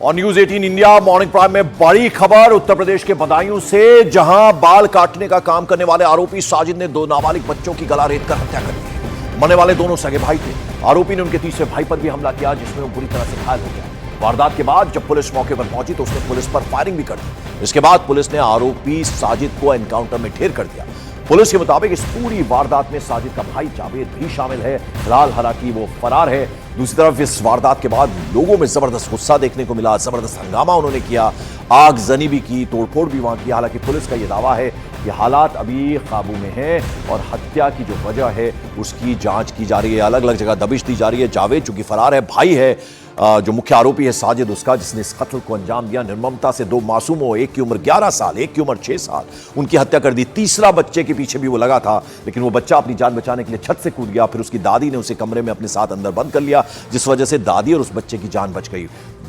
और news 18 India morning prime में बड़ी खबर उत्तर प्रदेश के बदायूं से, जहां बाल काटने का काम करने वाले आरोपी साजिद ने दो नाबालिग बच्चों की गला रेत कर हत्या कर दी। मरने वाले दोनों सगे भाई थे। आरोपी ने उनके तीसरे भाई पर भी हमला किया, जिसमें वो बुरी तरह से घायल हो गया। वारदात के बाद जब पुलिस मौके पर पहुंची तो उसने पुलिस पर फायरिंग भी कर दी। इसके बाद पुलिस ने आरोपी साजिद को एनकाउंटर में ढेर कर दिया। पुलिस के मुताबिक इस पूरी वारदात में साजिद का भाई जावेद भी शामिल है। फिलहाल हालांकि वो फरार है। दूसरी तरफ इस वारदात के बाद लोगों में जबरदस्त गुस्सा देखने को मिला, जबरदस्त हंगामा उन्होंने किया, आगजनी भी की, तोड़फोड़ भी वहां की। हालांकि पुलिस का यह दावा है कि हालात अभी काबू में हैं और हत्या की जो वजह है उसकी जांच की जा रही है। अलग अलग जगह दबिश दी जा रही है। जावेद चूंकि फरार है, भाई है जो मुख्य आरोपी है साजिद उसका, जिसने इस कत्ल को अंजाम दिया। निर्ममता से दो मासूमों, एक की उम्र 11 साल, एक की उम्र 6 साल, उनकी हत्या कर दी। तीसरा बच्चे के पीछे भी वो लगा था, लेकिन वो बच्चा अपनी जान बचाने के लिए छत से कूद गया। फिर उसकी दादी ने उसे कमरे में अपने साथ अंदर बंद कर लिया, जिस वजह से दादी और उस बच्चे की जान बच गई।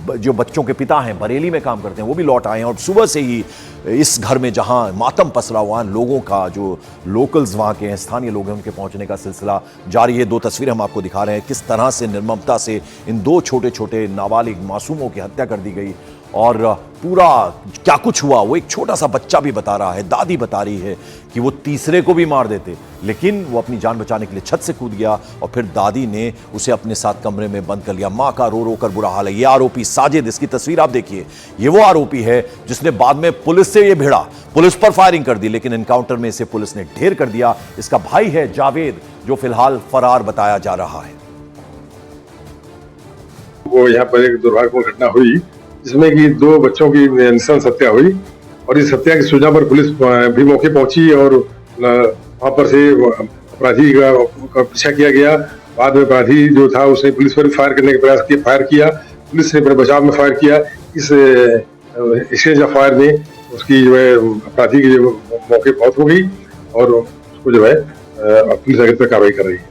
जो बच्चों के पिता हैं, बरेली में काम करते हैं, वो भी लौट आए हैं और सुबह से ही इस घर में जहां मातम पसरा हुआ, लोगों का, जो लोकल्स वहां के हैं, स्थानीय लोग हैं, उनके पहुंचने का सिलसिला जारी है। दो तस्वीरें हम आपको दिखा रहे हैं किस तरह से निर्ममता से इन दो छोटे छोटे नाबालिग मासूमों की हत्या कर दी गई और पूरा क्या कुछ हुआ वो एक छोटा सा बच्चा भी बता रहा है। दादी बता रही है कि वो तीसरे को भी मार देते, लेकिन वो अपनी जान बचाने के लिए छत से कूद गया और फिर दादी ने उसे अपने साथ कमरे में बंद कर लिया। मां का रो रो कर बुरा हाल है। ये आरोपी साजिद, इसकी तस्वीर आप देखिए, ये वो आरोपी है जिसने बाद में पुलिस से ये भिड़ा, पुलिस पर फायरिंग कर दी, लेकिन एनकाउंटर में इसे पुलिस ने ढेर कर दिया। इसका भाई है जावेद, जो फिलहाल फरार बताया जा रहा है। वो यहाँ पर एक दुर्भाग्यपूर्ण घटना हुई जिसमें कि दो बच्चों की नृशंस हत्या हुई और इस हत्या की सूचना पर पुलिस भी मौके पहुंची और वहां पर से अपराधी का पीछा किया गया। बाद में अपराधी जो था उसने पुलिस पर फायर करने का प्रयास किया, फायर किया, पुलिस ने बड़े बचाव में फायर किया। इस एक्सचेंज ऑफ फायर में उसकी जो है अपराधी की जो मौके पहुंच हो गई और उसको जो है पुलिस आगे तक कार्रवाई कर रही है।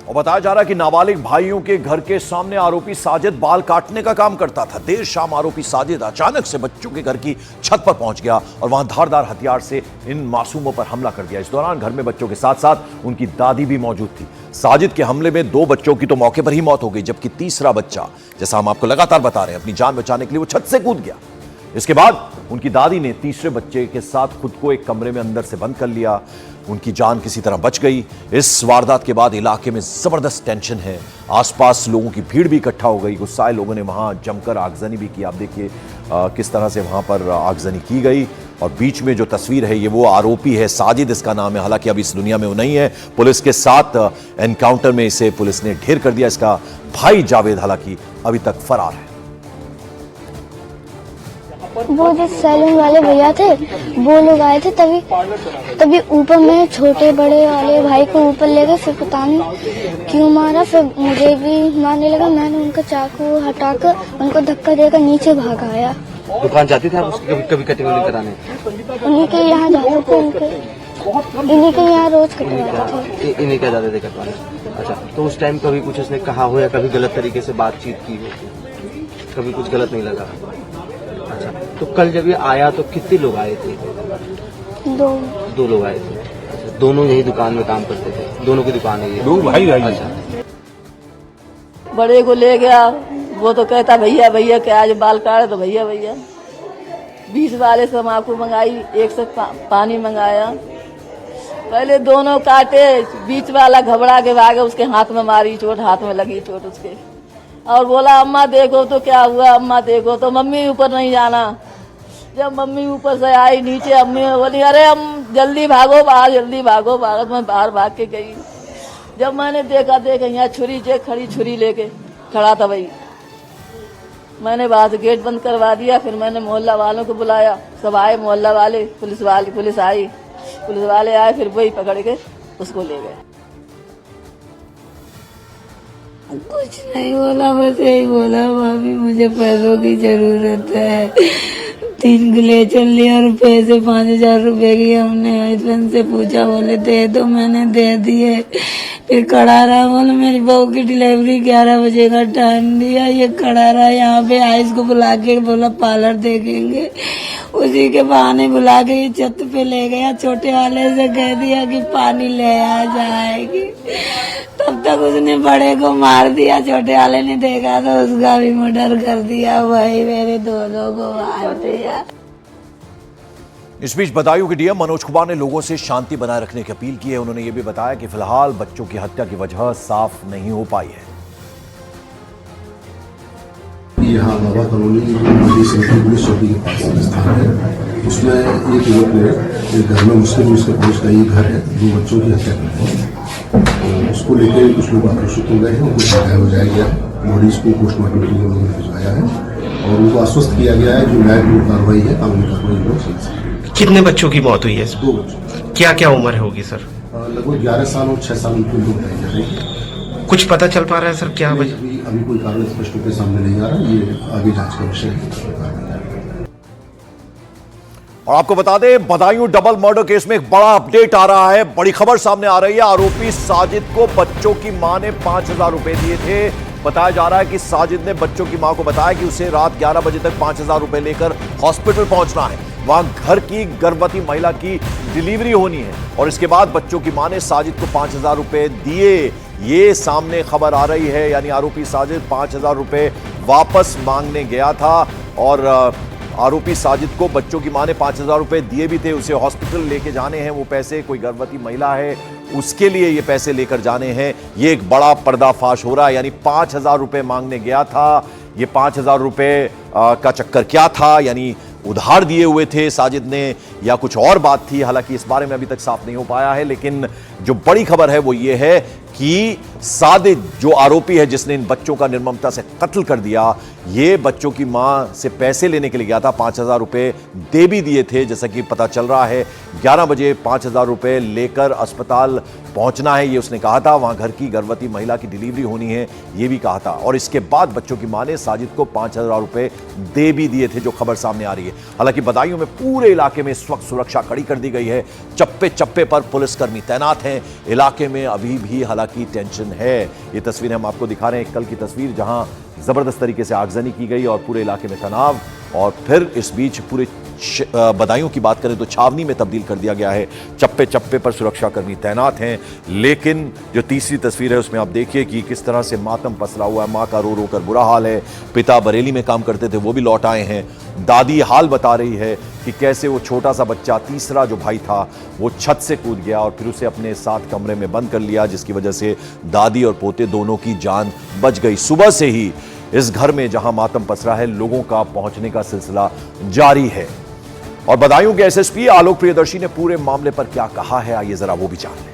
और बताया जा रहा है कि नाबालिग भाइयों के घर के सामने आरोपी साजिद बाल काटने का काम करता था। देर शाम आरोपी साजिद अचानक से बच्चों के घर की छत पर पहुंच गया और वहां धारदार हथियार से इन मासूमों पर हमला कर दिया। इस दौरान घर में बच्चों के साथ साथ उनकी दादी भी मौजूद थी। साजिद के हमले में दो बच्चों की तो मौके पर ही मौत हो गई, जबकि तीसरा बच्चा, जैसा हम आपको लगातार बता रहे हैं, अपनी जान बचाने के लिए वो छत से कूद गया। इसके बाद उनकी दादी ने तीसरे बच्चे के साथ खुद को एक कमरे में अंदर से बंद कर लिया। उनकी जान किसी तरह बच गई। इस वारदात के बाद इलाके में जबरदस्त टेंशन है। आसपास लोगों की भीड़ भी इकट्ठा हो गई। गुस्साए लोगों ने वहां जमकर आगजनी भी की। आप देखिए किस तरह से वहां पर आगजनी की गई। और बीच में जो तस्वीर है ये वो आरोपी है, साजिद इसका नाम है। हालांकि अब इस दुनिया में वो नहीं है। पुलिस के साथ एनकाउंटर में इसे पुलिस ने ढेर कर दिया। इसका भाई जावेद हालांकि अभी तक फरार है। वो जो सैलून वाले भैया थे वो लोग आए थे, तभी ऊपर में छोटे बड़े वाले भाई को ऊपर ले गए। फिर पता नहीं क्यों मारा, फिर मुझे भी मारने लगा। मैंने उनका चाकू हटाकर उनको धक्का देकर नीचे भाग आया। दुकान जाती थी आप उसकी कभी कटिंग कराने? उन्हीं के यहाँ जाते थे, इन्हीं के यहाँ रोज कटवाते थे। इन्हीं क्या जाते थे कटवाने? अच्छा, तो उस टाइम कभी कुछ उसने कहा हो या कभी गलत तरीके से बातचीत की हो? कभी कुछ गलत नहीं लगा? अच्छा, तो कल जब ये आया तो कितने लोग आए थे? दो लोग आए थे। अच्छा, दोनों यही दुकान में काम करते थे? दोनों की दुकान है ये? दो भाई। अच्छा, बड़े को ले गया, वो तो कहता भैया भैया क्या आज बाल काटे, तो भैया भैया। 20 वाले से हम आपको मंगाई, एक से पानी मंगाया। पहले दोनों काटे, बीच वाला घबरा के भागे, उसके हाथ में मारी चोट, हाथ में लगी चोट उसके, और बोला अम्मा देखो तो क्या हुआ, अम्मा देखो। तो मम्मी ऊपर नहीं जाना। जब मम्मी ऊपर से आई नीचे, अम्मी बोली अरे हम जल्दी भागो बाहर, जल्दी भागो बाहर। मैं बाहर भाग के गई। जब मैंने देखा यहाँ छुरी जे खड़ी छुरी लेके खड़ा था भाई, मैंने वहां से गेट बंद करवा दिया। फिर मैंने मोहल्ला वालों को बुलाया, सब आए मोहल्ला वाले, पुलिस आई, पुलिस वाले आए, फिर वही पकड़ के उसको ले गए। कुछ नहीं बोला, बस यही बोला भाभी मुझे पैसों की जरूरत है। 3 ग्लेचर लिया और पैसे 5000 रुपए की। हमने हस्बैंड से पूछा, बोले दे दो, मैंने दे दिए। फिर खड़ा रहा, बोले मेरी बहू की डिलीवरी 11 बजे का टाइम दिया। ये खड़ा रहा यहाँ पे, आइस को बुला के बोला पार्लर देखेंगे। उसी के बहाने बुला के ये छत पे ले गया, छोटे वाले से कह दिया कि पानी ले आ जाएगी। तब तक उसने बड़े को मार दिया, छोटे वाले ने देखा तो उसका भी मर्डर कर दिया, वही मेरे दोनों को मार दिया। इस बीच बदायूं के डीएम मनोज कुमार ने लोगों से शांति बनाए रखने की अपील की है। उन्होंने ये भी बताया कि फिलहाल बच्चों की हत्या की वजह साफ नहीं हो पाई है। यहाँ बाबा कॉलोनी पुलिस चौकी के पास स्थान है, उसमें एक युवक ने एक घर में मुस्लिम पुलिस का ये घर है, 2 बच्चों की हत्या कर दी। तो उसको लेकर कुछ लोग आक्रोशित हो गए हैं, उनको हटाया हो जाएगा, बॉडीज को पोस्टमार्टम के लिए लोगों ने भिजवाया है और उनको आश्वस्त किया गया है जो न्यायपूर्ण कार्रवाई है, कानूनी कार्रवाई लोग समझ। कितने बच्चों की मौत हुई है? 2 बच्चों। क्या क्या उम्र होगी सर? लगभग 11 साल और 6 साल की उम्र बताई जा रही है। कुछ पता चल पा रहा है सर क्या वजह? अभी कोई कारण स्पष्ट रूप से सामने नहीं आ रहा, ये आगे जांच का विषय है। और आपको बता दें, बदायूं डबल मर्डर केस में एक बड़ा अपडेट आ रहा है, बड़ी खबर सामने आ रही है। आरोपी साजिद को बच्चों की मां ने 5000 रुपए दिए थे। बताया जा रहा है कि साजिद ने बच्चों की मां को बताया कि उसे रात 11 बजे तक 5000 रुपए लेकर हॉस्पिटल पहुंचना है, वहां घर की गर्भवती महिला की डिलीवरी होनी है और इसके बाद बच्चों की मां ने साजिद को 5000 रुपए दिए। ये सामने खबर आ रही है, यानी आरोपी साजिद 5000 रुपए वापस मांगने गया था और आरोपी साजिद को बच्चों की मां ने 5000 रुपए दिए भी थे। उसे हॉस्पिटल लेके जाने हैं वो पैसे, कोई गर्भवती महिला है उसके लिए ये पैसे लेकर जाने हैं। ये एक बड़ा पर्दाफाश हो रहा है, यानी 5000 रुपए मांगने गया था। ये 5000 रुपए का चक्कर क्या था, यानी उधार दिए हुए थे साजिद ने या कुछ और बात थी, हालांकि इस बारे में अभी तक साफ नहीं हो पाया है। लेकिन जो बड़ी खबर है वो ये है कि साजिद जो आरोपी है जिसने इन बच्चों का निर्ममता से कत्ल कर दिया, ये बच्चों की मां से पैसे लेने के लिए गया था, 5000 रुपए दे भी दिए थे जैसा कि पता चल रहा है। 11 बजे 5000 रुपए लेकर अस्पताल पहुंचना है ये उसने कहा था, वहां घर की गर्भवती महिला की डिलीवरी होनी है ये भी कहा था और इसके बाद बच्चों की मां ने साजिद को 5000 रुपए दे भी दिए थे, जो खबर सामने आ रही है। हालांकि बदायूं में पूरे इलाके में इस वक्त सुरक्षा कड़ी कर दी गई है, चप्पे चप्पे पर पुलिसकर्मी तैनात हैं। इलाके में अभी भी हालांकि टेंशन है। ये तस्वीरें हम आपको दिखा रहे हैं, कल की तस्वीर जहां जबरदस्त तरीके से आगजनी की गई और पूरे इलाके में तनाव, और फिर इस बीच पूरे बदायूं की बात करें तो छावनी में तब्दील कर दिया गया है। चप्पे चप्पे पर सुरक्षाकर्मी तैनात हैं। लेकिन जो तीसरी तस्वीर है उसमें आप देखिए कि किस तरह से मातम पसरा हुआ है, मां का रो रो कर बुरा हाल है। पिता बरेली में काम करते थे वो भी लौट आए हैं। दादी हाल बता रही है कि कैसे वो छोटा सा बच्चा, तीसरा जो भाई था, वो छत से कूद गया और फिर उसे अपने साथ कमरे में बंद कर लिया, जिसकी वजह से दादी और पोते दोनों की जान बच गई। सुबह से ही इस घर में जहां मातम पसरा है, लोगों का पहुंचने का सिलसिला जारी है। और बदायूं के एसएसपी आलोक प्रियदर्शी ने पूरे मामले पर क्या कहा है, आइए जरा वो भी जान लें।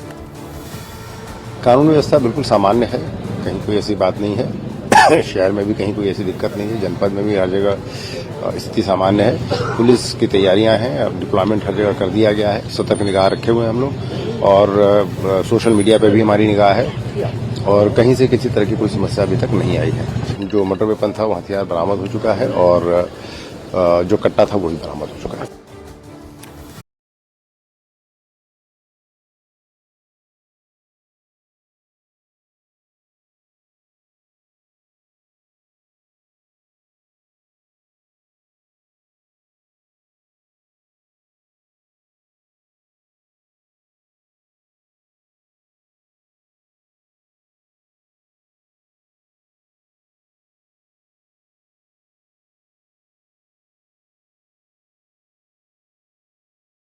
कानून व्यवस्था बिल्कुल सामान्य है, कहीं कोई ऐसी बात नहीं है। शहर में भी कहीं कोई ऐसी दिक्कत नहीं है, जनपद में भी हर जगह स्थिति सामान्य है। पुलिस की तैयारियां हैं, अब डिप्लॉयमेंट हर जगह कर दिया गया है, सतर्क निगाह रखे हुए हैं हम लोग और सोशल मीडिया पे भी हमारी निगाह है और कहीं से किसी तरह की कोई समस्या अभी तक नहीं आई है। जो मर्डर वेपन था वो हथियार बरामद हो चुका है और जो कट्टा था वो भी बरामद हो चुका है।